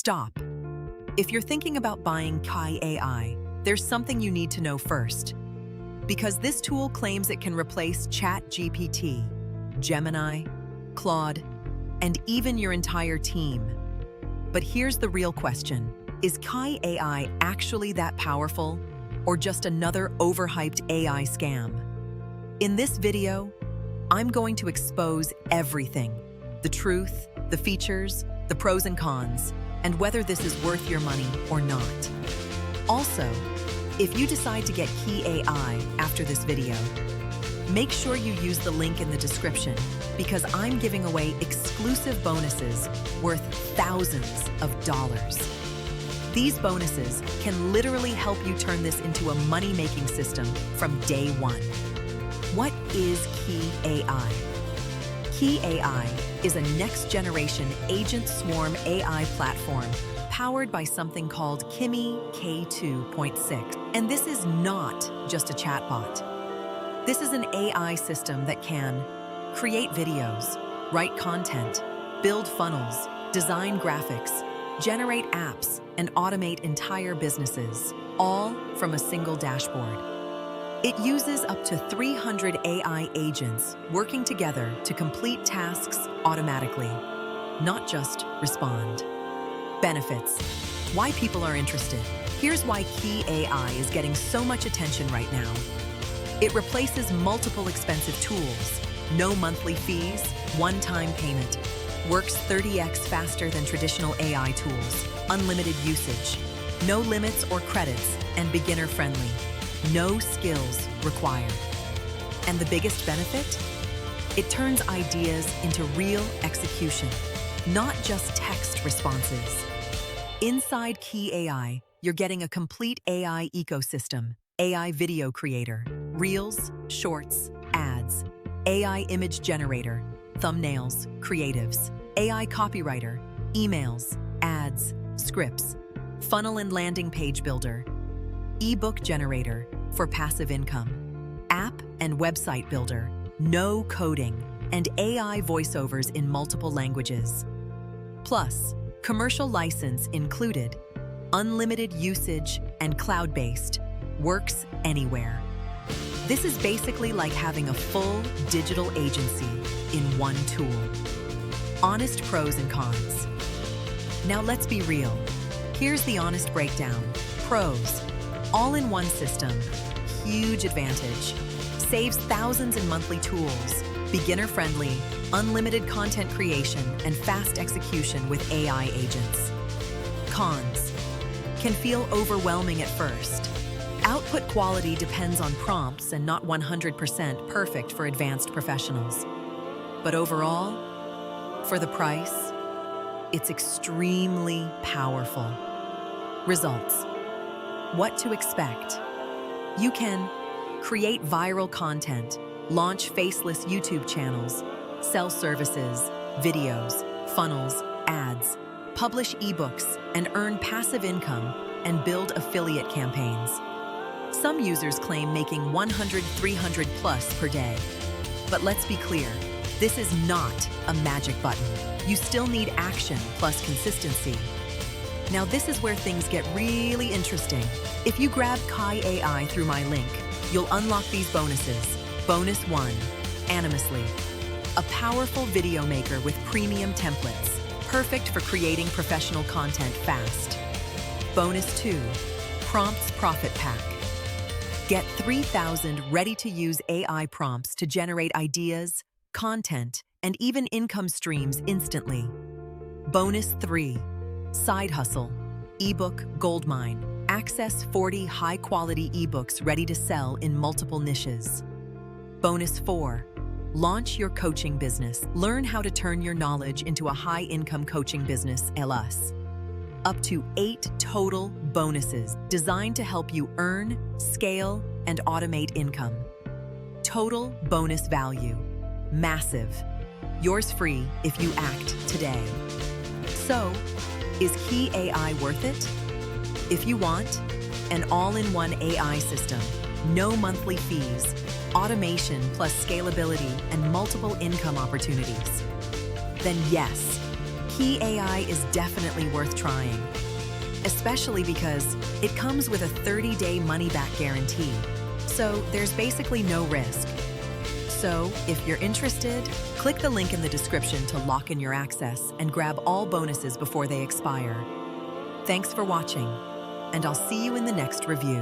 Stop. If you're thinking about buying Kai AI, there's something you need to know first. Because this tool claims it can replace ChatGPT, Gemini, Claude, and even your entire team. But here's the real question. Is Kai AI actually that powerful, or just another overhyped AI scam? In this video, I'm going to expose everything: the truth, the features, the pros and cons, and whether this is worth your money or not. Also, if you decide to get Kai AI after this video, make sure you use the link in the description because I'm giving away exclusive bonuses worth thousands of dollars. These bonuses can literally help you turn this into a money-making system from day one. What is Kai AI? Kai AI is a next-generation Agent Swarm AI platform powered by something called Kimi K2.6. And this is not just a chatbot. This is an AI system that can create videos, write content, build funnels, design graphics, generate apps, and automate entire businesses, all from a single dashboard. It uses up to 300 AI agents working together to complete tasks automatically, not just respond. Benefits. Why people are interested. Here's why Kai AI is getting so much attention right now. It replaces multiple expensive tools. No monthly fees, one-time payment. Works 30x faster than traditional AI tools. Unlimited usage. No limits or credits, and beginner-friendly. No skills required. And the biggest benefit? It turns ideas into real execution, not just text responses. Inside Kai AI, you're getting a complete AI ecosystem: AI video creator, reels, shorts, ads, AI image generator, thumbnails, creatives, AI copywriter, emails, ads, scripts, funnel and landing page builder, ebook generator for passive income, app and website builder, no coding, and AI voiceovers in multiple languages. Plus, commercial license included, unlimited usage, and cloud-based, works anywhere. This is basically like having a full digital agency in one tool. Honest pros and cons. Now let's be real. Here's the honest breakdown. Pros. All-in-one system. Huge advantage. Saves thousands in monthly tools. Beginner-friendly, unlimited content creation, and fast execution with AI agents. Cons. Can feel overwhelming at first. Output quality depends on prompts and not 100% perfect for advanced professionals. But overall, for the price, it's extremely powerful. Results. What to expect. You can create viral content, launch faceless YouTube channels, sell services, videos, funnels, ads, publish eBooks, and earn passive income and build affiliate campaigns. Some users claim making 100, 300 plus per day. But let's be clear, this is not a magic button. You still need action plus consistency. Now this is where things get really interesting. If you grab Kai AI through my link, you'll unlock these bonuses. Bonus 1, Animasly, a powerful video maker with premium templates, perfect for creating professional content fast. Bonus 2, Prompts Profit Pack. Get 3,000 ready-to-use AI prompts to generate ideas, content, and even income streams instantly. Bonus 3, Side Hustle, ebook Goldmine. Access 40 high-quality ebooks ready to sell in multiple niches. Bonus 4, Launch your coaching business. Learn how to turn your knowledge into a high-income coaching business, LS. Up to 8 total bonuses designed to help you earn, scale, and automate income. Total bonus value. Massive. Yours free if you act today. So, is Kai AI worth it? If you want an all-in-one AI system, no monthly fees, automation plus scalability, and multiple income opportunities, then yes, Key AI is definitely worth trying, especially because it comes with a 30-day money-back guarantee, so there's basically no risk. So, if you're interested, click the link in the description to lock in your access and grab all bonuses before they expire. Thanks for watching, and I'll see you in the next review.